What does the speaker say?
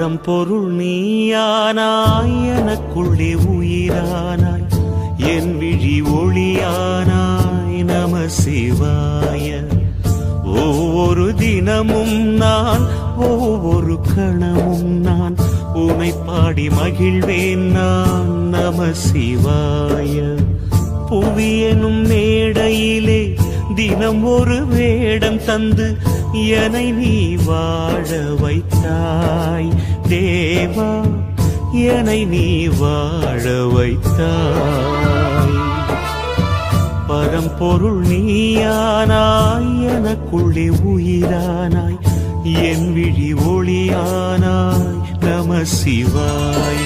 பரம்பொருள் நீயானாய், எனக்குள்ளே உயிரானாய், என் விழி ஒளியானாய். நம சிவாய. ஒவ்வொரு தினமும் நான், ஒவ்வொரு கணமும் நான் உனை பாடி மகிழ்வேன் நான். நம சிவாய. புவியனும் மேடையிலே தினம் ஒரு வேடம் தந்து என்னை நீ வாழ வைத்தாய் தேவா, என்னை நீ வாழ வைத்தாய். பரம்பொருள் நீயானாய், எனக்குள்ளே உயிரானாய், என் விழி ஒளியானாய். நம சிவாய.